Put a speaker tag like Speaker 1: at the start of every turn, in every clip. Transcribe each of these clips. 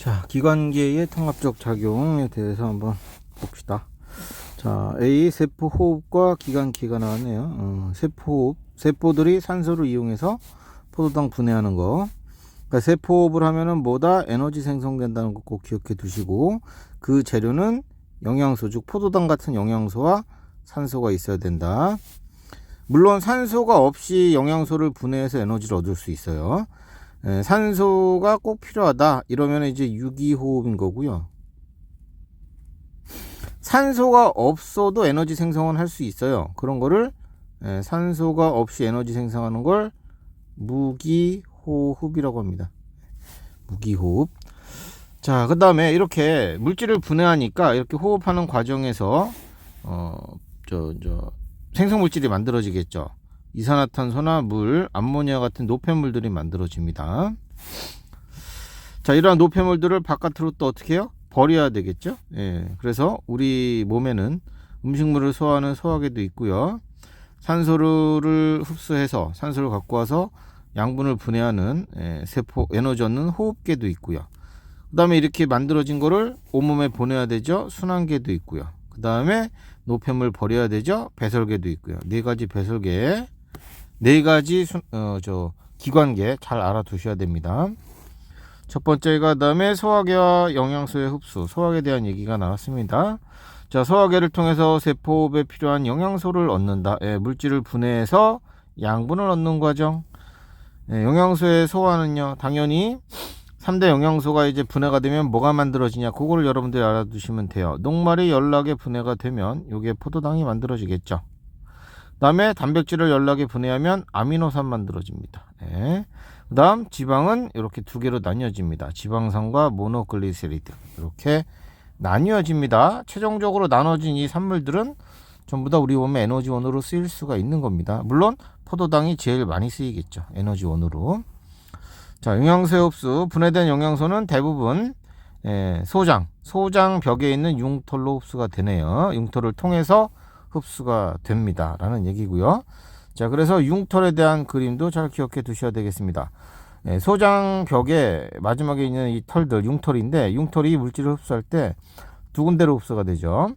Speaker 1: 자, 기관계의 통합적 작용에 대해서 한번 봅시다. 자, A 세포 호흡과 기관기가 나왔네요. 세포 호흡, 세포들이 산소를 이용해서 포도당 분해하는 거. 그러니까 세포 호흡을 하면은 뭐다? 에너지 생성된다는 거 꼭 기억해 두시고, 그 재료는 영양소, 즉 포도당 같은 영양소와 산소가 있어야 된다. 물론 산소가 없이 영양소를 분해해서 에너지를 얻을 수 있어요. 산소가 꼭 필요하다 이러면 이제 유기호흡인 거고요. 산소가 없어도 에너지 생성은 할 수 있어요. 그런 거를 산소가 없이 에너지 생성하는 걸 무기호흡이라고 합니다. 무기호흡. 자, 그 다음에 이렇게 물질을 분해하니까 이렇게 호흡하는 과정에서 생성물질이 만들어지겠죠. 이산화탄소나 물, 암모니아 같은 노폐물들이 만들어집니다. 자, 이러한 노폐물들을 바깥으로 또 어떻게 해요? 버려야 되겠죠. 그래서 우리 몸에는 음식물을 소화하는 소화계도 있고요. 산소를 흡수해서 산소를 갖고 와서 양분을 분해하는 세포 에너지 얻는 호흡계도 있고요. 그 다음에 이렇게 만들어진 거를 온몸에 보내야 되죠. 순환계도 있고요. 그 다음에 노폐물 버려야 되죠. 배설계도 있고요. 네 가지 배설계, 네 가지 기관계 잘 알아두셔야 됩니다. 첫 번째가 그다음에 소화계와 영양소의 흡수, 소화계에 대한 얘기가 나왔습니다. 자, 소화계를 통해서 세포호흡에 필요한 영양소를 얻는다. 물질을 분해해서 양분을 얻는 과정. 영양소의 소화는요, 당연히 3대 영양소가 이제 분해가 되면 뭐가 만들어지냐, 그거를 여러분들이 알아두시면 돼요. 녹말이 연락에 분해가 되면 요게 포도당이 만들어지겠죠. 그 다음에 단백질을 연락에 분해하면 아미노산 만들어집니다. 그 다음 지방은 이렇게 두 개로 나뉘어집니다. 지방산과 모노글리세리드 이렇게 나뉘어집니다. 최종적으로 나눠진 이 산물들은 전부 다 우리 몸의 에너지원으로 쓰일 수가 있는 겁니다. 물론 포도당이 제일 많이 쓰이겠죠. 에너지원으로. 자, 영양소 흡수, 분해된 영양소는 대부분 소장 벽에 있는 융털로 흡수가 되네요. 융털을 통해서 흡수가 됩니다 라는 얘기고요. 자, 그래서 융털에 대한 그림도 잘 기억해 두셔야 되겠습니다. 소장 벽에 마지막에 있는 이 털들, 융털인데, 융털이 물질을 흡수할 때 두 군데로 흡수가 되죠.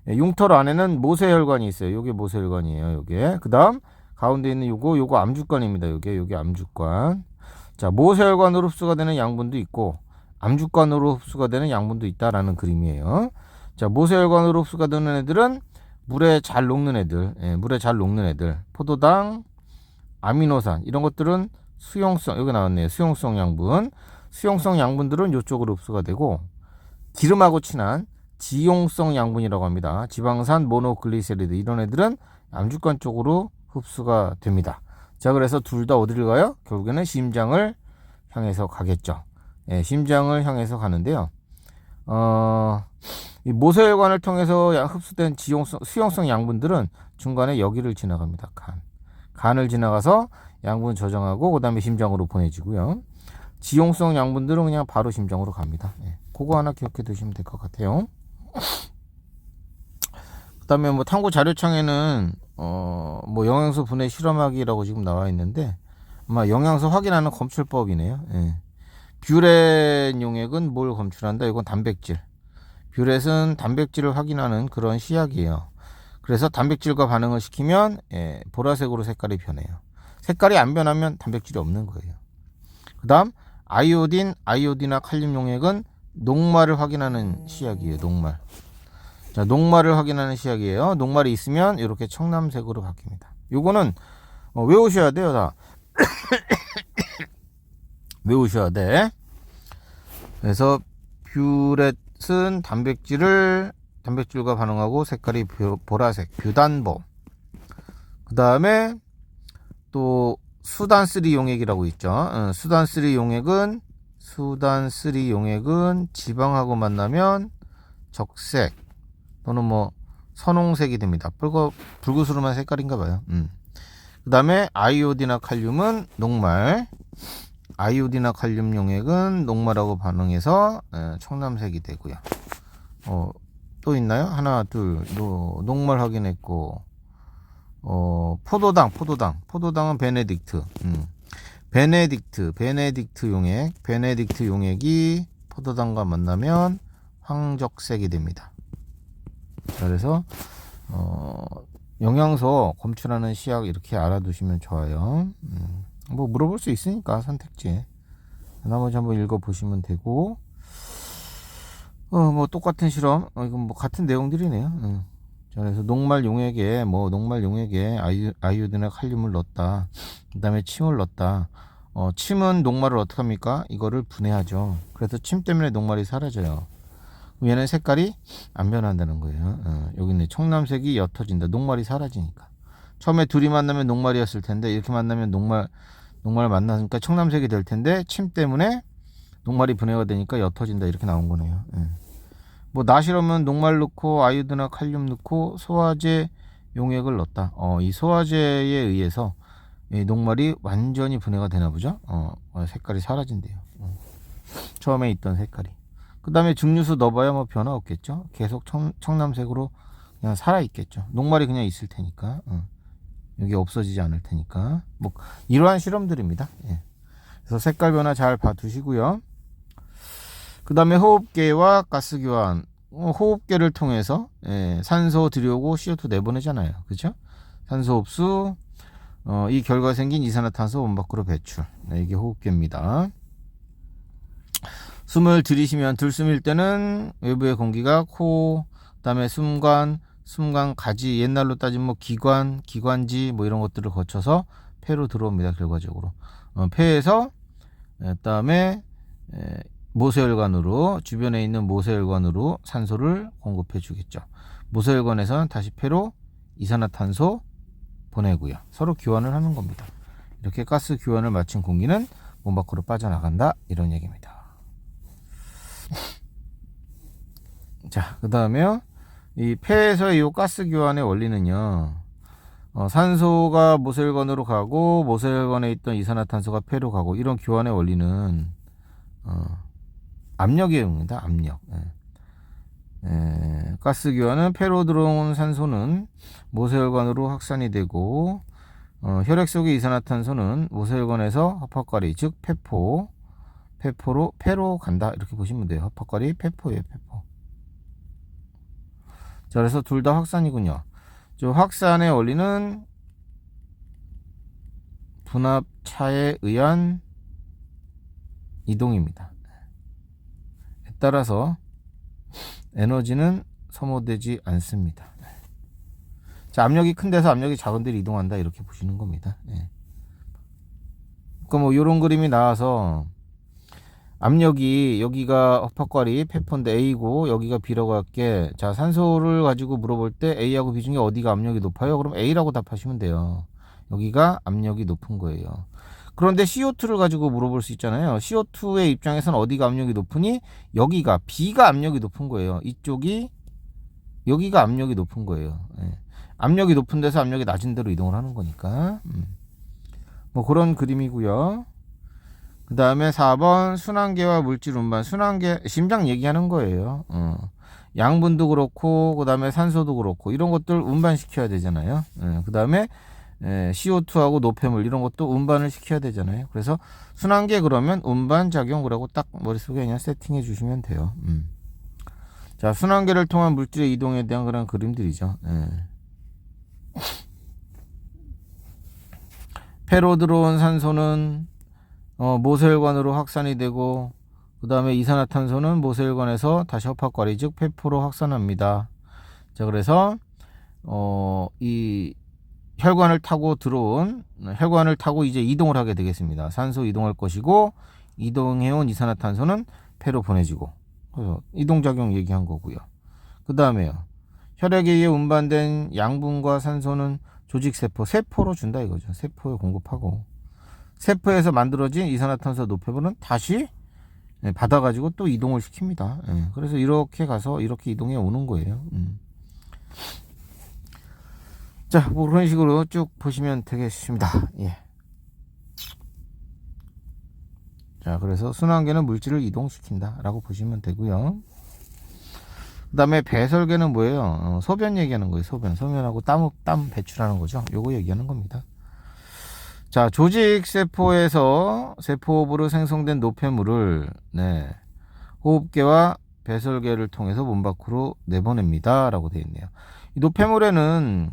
Speaker 1: 융털 안에는 모세혈관이 있어요. 요게 모세혈관이에요. 요게. 그 다음 가운데 있는 요거 암주관입니다. 요게 암주관. 자, 모세혈관으로 흡수가 되는 양분도 있고 암주관으로 흡수가 되는 양분도 있다라는 그림이에요. 자, 모세혈관으로 흡수가 되는 애들은 물에 잘 녹는 애들, 포도당, 아미노산 이런 것들은 수용성, 여기 나왔네요. 수용성 양분. 수용성 양분들은 이쪽으로 흡수가 되고, 기름하고 친한 지용성 양분이라고 합니다. 지방산, 모노글리세리드 이런 애들은 암주관 쪽으로 흡수가 됩니다. 자, 그래서 둘 다 어디를 가요? 결국에는 심장을 향해서 가겠죠. 심장을 향해서 가는데요. 이 모세혈관을 통해서 흡수된 수용성 양분들은 중간에 여기를 지나갑니다. 간을 지나가서 양분 저장하고 그 다음에 심장으로 보내지고요. 지용성 양분들은 그냥 바로 심장으로 갑니다. 그거 하나 기억해 두시면 될 것 같아요. 그 다음에 뭐 탐구 자료창에는 뭐 영양소 분해 실험하기라고 지금 나와 있는데 아마 영양소 확인하는 검출법이네요. 뷰렛 용액은 뭘 검출한다? 이건 단백질. 뷰렛은 단백질을 확인하는 그런 시약이에요. 그래서 단백질과 반응을 시키면 보라색으로 색깔이 변해요. 색깔이 안 변하면 단백질이 없는 거예요. 그 다음 아이오딘과 칼륨 용액은 녹말을 확인하는 시약이에요. 녹말. 자, 녹말을 확인하는 시약이에요. 녹말이 있으면 이렇게 청남색으로 바뀝니다. 요거는 외우셔야 돼요. 다 외우셔야 돼. 그래서 뷰렛은 단백질과 반응하고 색깔이 보라색, 뷰단보. 그 다음에 또 수단3 용액이라고 있죠. 수단3 용액은 지방하고 만나면 적색 또는 뭐 선홍색이 됩니다. 붉으스름한 색깔인가 봐요. 그 다음에 아이오딘과 칼륨은 녹말. 아이오딘과 칼륨 용액은 녹말하고 반응해서 청남색이 되고요. 또 있나요? 하나, 둘, 녹말 확인했고, 포도당은 베네딕트 용액이 포도당과 만나면 황적색이 됩니다. 자, 그래서 영양소 검출하는 시약 이렇게 알아두시면 좋아요. 뭐 물어볼 수 있으니까 선택지에 나머지 한번 읽어보시면 되고, 뭐 똑같은 실험, 이건 뭐 같은 내용들이네요. 자, 그래서 녹말 용액에 아이오딘과 칼륨을 넣었다. 그 다음에 침을 넣었다. 침은 녹말을 어떻게 합니까? 이거를 분해하죠. 그래서 침 때문에 녹말이 사라져요. 얘는 색깔이 안 변한다는 거예요. 여기 있네. 청남색이 옅어진다. 녹말이 사라지니까. 처음에 둘이 만나면 녹말이었을 텐데, 이렇게 만나면 녹말 만나니까 청남색이 될 텐데, 침 때문에 녹말이 분해가 되니까 옅어진다. 이렇게 나온 거네요. 뭐 나실험은 녹말 넣고 아이오드나 칼륨 넣고 소화제 용액을 넣었다. 이 소화제에 의해서 이 녹말이 완전히 분해가 되나 보죠. 색깔이 사라진대요. 처음에 있던 색깔이. 그 다음에 증류수 넣어봐야 뭐 변화 없겠죠. 계속 청남색으로 그냥 살아있겠죠. 녹말이 그냥 있을 테니까. 여기 없어지지 않을 테니까. 뭐 이러한 실험들입니다. 예. 그래서 색깔 변화 잘 봐두시고요. 그 다음에 호흡계와 가스 교환. 호흡계를 통해서 산소 들여오고 CO2 내보내잖아요. 그렇죠? 산소 흡수, 이 결과 생긴 이산화탄소 몸 밖으로 배출. 이게 호흡계입니다. 숨을 들이쉬면 들숨일 때는 외부의 공기가 코, 그다음에 숨관 가지, 옛날로 따지면 뭐 기관지 뭐 이런 것들을 거쳐서 폐로 들어옵니다. 결과적으로 폐에서 그다음에 모세혈관으로, 주변에 있는 모세혈관으로 산소를 공급해 주겠죠. 모세혈관에서는 다시 폐로 이산화탄소 보내고요. 서로 교환을 하는 겁니다. 이렇게 가스 교환을 마친 공기는 몸 밖으로 빠져나간다. 이런 얘기입니다. 자, 그 다음에요. 이 폐에서의 이 가스 교환의 원리는요. 산소가 모세혈관으로 가고 모세혈관에 있던 이산화탄소가 폐로 가고, 이런 교환의 원리는 압력이옵니다. 압력. 가스 교환은 폐로 들어온 산소는 모세혈관으로 확산이 되고, 혈액 속의 이산화탄소는 모세혈관에서 허파과리, 즉 폐로 간다. 이렇게 보시면 돼요. 허파과리, 폐포예요. 폐포. 자, 그래서 둘 다 확산이군요. 저 확산의 원리는 분압차에 의한 이동입니다. 따라서 에너지는 소모되지 않습니다. 자, 압력이 큰 데서 압력이 작은 데로 이동한다. 이렇게 보시는 겁니다. 그러니까 뭐 이런 그림이 나와서 압력이 여기가 허파과리 폐포인데 A고 여기가 B라고 할게. 자, 산소를 가지고 물어볼 때 A하고 B 중에 어디가 압력이 높아요? 그럼 A라고 답하시면 돼요. 여기가 압력이 높은 거예요. 그런데 CO2를 가지고 물어볼 수 있잖아요. CO2의 입장에서는 어디가 압력이 높으니? 여기가 B가 압력이 높은 거예요. 여기가 압력이 높은 거예요. 압력이 높은 데서 압력이 낮은 데로 이동을 하는 거니까. 뭐 그런 그림이고요. 그 다음에 4번 순환계와 물질 운반. 순환계, 심장 얘기하는 거예요. 양분도 그렇고 그 다음에 산소도 그렇고 이런 것들 운반시켜야 되잖아요. 그 다음에 CO2하고 노폐물 이런 것도 운반을 시켜야 되잖아요. 그래서 순환계 그러면 운반 작용이라고 딱 머릿속에 그냥 세팅해 주시면 돼요. 자, 순환계를 통한 물질의 이동에 대한 그런 그림들이죠. 폐로 들어온 산소는 모세혈관으로 확산이 되고, 그 다음에 이산화탄소는 모세혈관에서 다시 허파과리 즉 폐포로 확산합니다. 자, 그래서 이 혈관을 타고 이제 이동을 하게 되겠습니다. 산소 이동할 것이고, 이동해온 이산화탄소는 폐로 보내지고, 그래서 이동작용 얘기한 거고요. 그 다음에요, 혈액에 의해 운반된 양분과 산소는 세포로 준다 이거죠. 세포에 공급하고, 세포에서 만들어진 이산화탄소 노폐물은 다시 받아가지고 또 이동을 시킵니다. 그래서 이렇게 가서 이렇게 이동해 오는 거예요. 자, 뭐 그런 식으로 쭉 보시면 되겠습니다. 자, 그래서 순환계는 물질을 이동시킨다 라고 보시면 되고요. 그 다음에 배설계는 뭐예요? 소변 얘기하는 거예요. 소변하고 땀 배출하는 거죠. 요거 얘기하는 겁니다. 자, 조직세포에서 세포호흡으로 생성된 노폐물을 호흡계와 배설계를 통해서 몸 밖으로 내보냅니다 라고 되어 있네요. 이 노폐물에는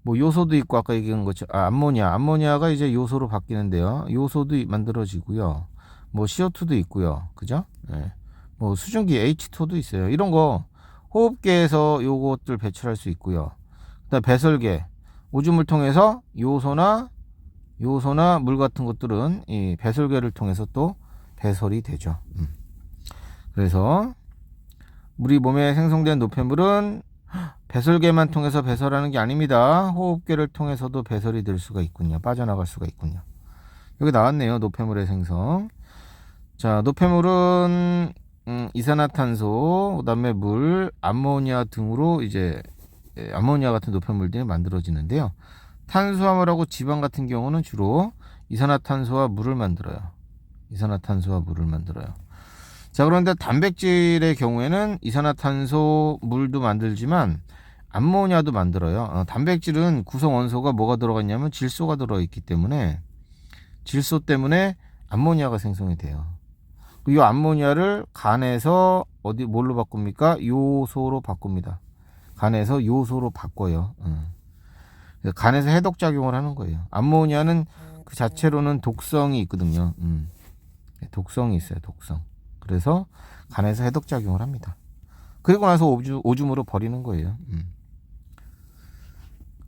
Speaker 1: 뭐 요소도 있고 아까 얘기한 것처럼 암모니아가 이제 요소로 바뀌는데요. 요소도 만들어지고요. 뭐 CO2도 있고요. 그죠? 네. 뭐 수증기 H2도 있어요. 이런 거 호흡계에서 요것들 배출할 수 있고요. 그다음 배설계, 오줌을 통해서 요소나 물 같은 것들은 이 배설계를 통해서 또 배설이 되죠. 그래서 우리 몸에 생성된 노폐물은 배설계만 통해서 배설하는 게 아닙니다. 호흡계를 통해서도 배설이 될 수가 있군요. 빠져나갈 수가 있군요. 여기 나왔네요. 노폐물의 생성. 자, 노폐물은 이산화탄소, 그다음에 물, 암모니아 등으로 이제 암모니아 같은 노폐물들이 만들어지는데요. 탄수화물하고 지방 같은 경우는 주로 이산화탄소와 물을 만들어요. 자, 그런데 단백질의 경우에는 이산화탄소, 물도 만들지만 암모니아도 만들어요. 단백질은 구성 원소가 뭐가 들어가 있냐면 질소가 들어있기 때문에 질소 때문에 암모니아가 생성이 돼요. 이 암모니아를 간에서 뭘로 바꿉니까? 요소로 바꿉니다. 간에서 요소로 바꿔요. 간에서 해독작용을 하는 거예요. 암모니아는 그 자체로는 독성이 있거든요. 독성이 있어요. 독성. 그래서 간에서 해독작용을 합니다. 그리고 나서 오줌으로 버리는 거예요.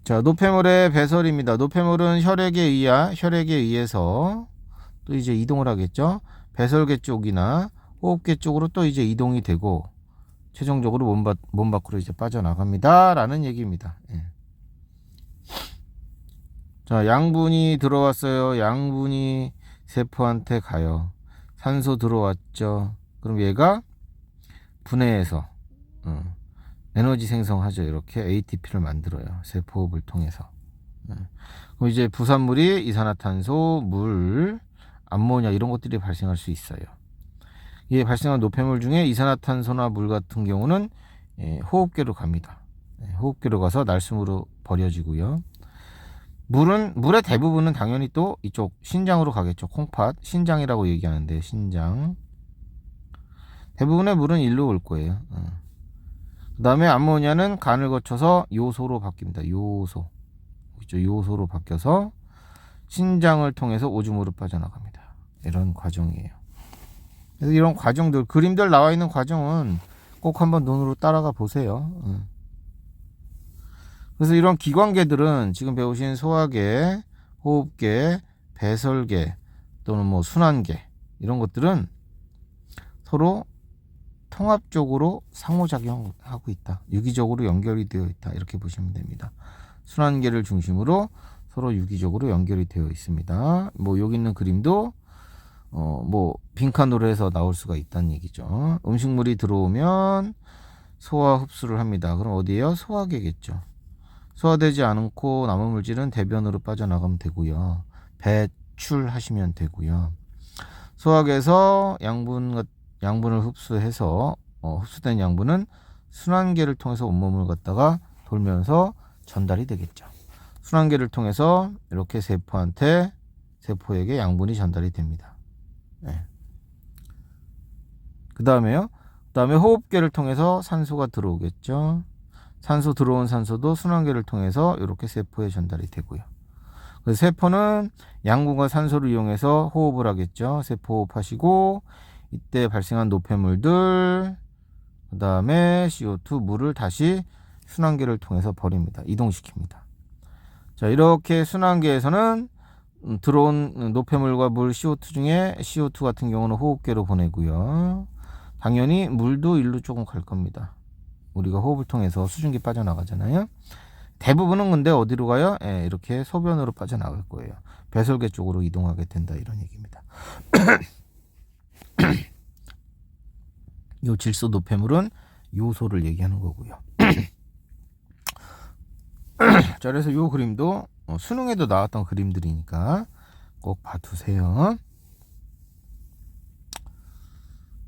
Speaker 1: 자, 노폐물의 배설입니다. 노폐물은 혈액에 의해서 또 이제 이동을 하겠죠. 배설계 쪽이나 호흡계 쪽으로 또 이제 이동이 되고 최종적으로 몸 밖으로 이제 빠져나갑니다. 라는 얘기입니다. 예. 자, 양분이 들어왔어요. 양분이 세포한테 가요. 산소 들어왔죠. 그럼 얘가 분해해서 에너지 생성하죠. 이렇게 ATP를 만들어요. 세포호흡을 통해서. 그럼 이제 부산물이 이산화탄소, 물, 암모니아 이런 것들이 발생할 수 있어요. 이게 발생한 노폐물 중에 이산화탄소나 물 같은 경우는 호흡계로 갑니다. 호흡계로 가서 날숨으로 버려지고요. 물의 대부분은 당연히 또 이쪽 신장으로 가겠죠. 콩팥, 신장이라고 얘기하는데 신장. 대부분의 물은 일로 올 거예요. 그 다음에 암모니아는 간을 거쳐서 요소로 바뀝니다. 요소로 바뀌어서 신장을 통해서 오줌으로 빠져나갑니다. 이런 과정이에요. 그래서 이런 과정들, 그림들 나와 있는 과정은 꼭 한번 눈으로 따라가 보세요. 그래서 이런 기관계들은 지금 배우신 소화계, 호흡계, 배설계 또는 뭐 순환계 이런 것들은 서로 통합적으로 상호작용하고 있다. 유기적으로 연결이 되어 있다. 이렇게 보시면 됩니다. 순환계를 중심으로 서로 유기적으로 연결이 되어 있습니다. 뭐 여기 있는 그림도 뭐 빈칸으로 해서 나올 수가 있다는 얘기죠. 음식물이 들어오면 소화 흡수를 합니다. 그럼 어디에요? 소화계겠죠. 소화되지 않고 남은 물질은 대변으로 빠져나가면 되고요. 배출하시면 되고요. 소화계에서 양분을 흡수해서 흡수된 양분은 순환계를 통해서 온몸을 갖다가 돌면서 전달이 되겠죠. 순환계를 통해서 이렇게 세포에게 양분이 전달이 됩니다. 네. 그 다음에 호흡계를 통해서 산소가 들어오겠죠. 들어온 산소도 순환계를 통해서 이렇게 세포에 전달이 되고요. 그래서 세포는 양분과 산소를 이용해서 호흡을 하겠죠. 세포 호흡하시고 이때 발생한 노폐물들, 그 다음에 CO2, 물을 다시 순환계를 통해서 버립니다. 이동시킵니다. 자, 이렇게 순환계에서는 들어온 노폐물과 물 CO2 중에 CO2 같은 경우는 호흡계로 보내고요. 당연히 물도 일로 조금 갈 겁니다. 우리가 호흡을 통해서 수증기 빠져나가잖아요. 대부분은 근데 어디로 가요? 이렇게 소변으로 빠져나갈 거예요. 배설계 쪽으로 이동하게 된다 이런 얘기입니다. 요 질소 노폐물은 요소를 얘기하는 거고요. 자, 그래서 요 그림도 수능에도 나왔던 그림들이니까 꼭 봐두세요.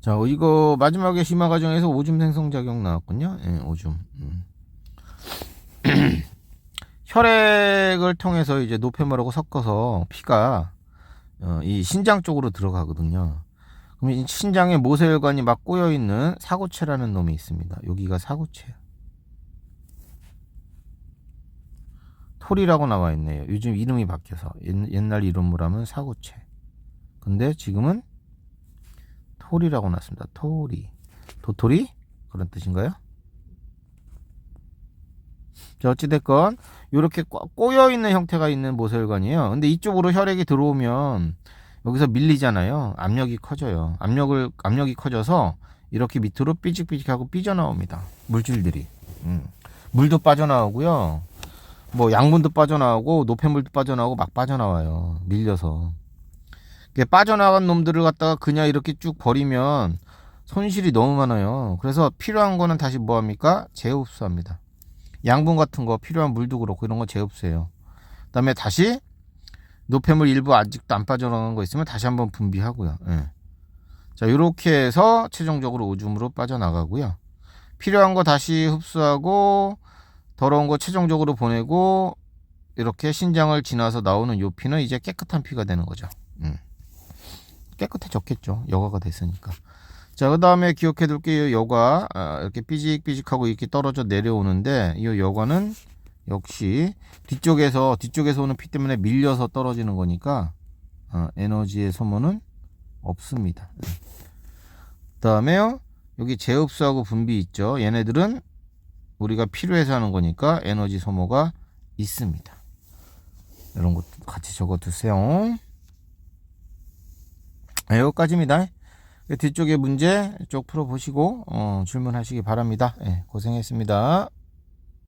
Speaker 1: 자, 이거 마지막에 심화 과정에서 오줌 생성 작용 나왔군요. 오줌. 혈액을 통해서 이제 노폐물하고 섞어서 피가 이 신장 쪽으로 들어가거든요. 그럼 이 신장에 모세혈관이 막 꼬여있는 사고체라는 놈이 있습니다. 여기가 사고체예요. 톨이라고 나와 있네요. 요즘 이름이 바뀌어서 옛날 이름으로 하면 사고체. 근데 지금은 톨이라고 나왔습니다. 톨이. 도토리? 그런 뜻인가요? 자, 어찌됐건 이렇게 꼬여있는 형태가 있는 모세혈관이에요. 근데 이쪽으로 혈액이 들어오면 여기서 밀리잖아요. 압력이 커져요. 압력이 커져서 이렇게 밑으로 삐직삐직하고 삐져나옵니다. 물질들이. 물도 빠져나오고요. 뭐 양분도 빠져나오고 노폐물도 빠져나오고 막 빠져나와요. 밀려서. 빠져나간 놈들을 갖다가 그냥 이렇게 쭉 버리면 손실이 너무 많아요. 그래서 필요한 거는 다시 뭐 합니까? 재흡수합니다. 양분 같은 거 필요한 물도 그렇고 이런 거 재흡수해요. 그 다음에 다시 노폐물 일부 아직도 안 빠져나간 거 있으면 다시 한번 분비하고요. 예. 자, 이렇게 해서 최종적으로 오줌으로 빠져나가고요. 필요한 거 다시 흡수하고 더러운 거 최종적으로 보내고 이렇게 신장을 지나서 나오는 요 피는 이제 깨끗한 피가 되는 거죠. 깨끗해졌겠죠. 여과가 됐으니까. 자, 그 다음에 기억해 둘 게 여과, 이렇게 삐직삐직하고 이렇게 떨어져 내려오는데 이 여과는 역시 뒤쪽에서 오는 피 때문에 밀려서 떨어지는 거니까 에너지의 소모는 없습니다. 그 다음에요, 여기 재흡수하고 분비 있죠. 얘네들은 우리가 필요해서 하는 거니까 에너지 소모가 있습니다. 이런 것도 같이 적어 두세요. 여기까지입니다. 뒤쪽에 문제 쭉 풀어보시고 질문하시기 바랍니다. 고생했습니다.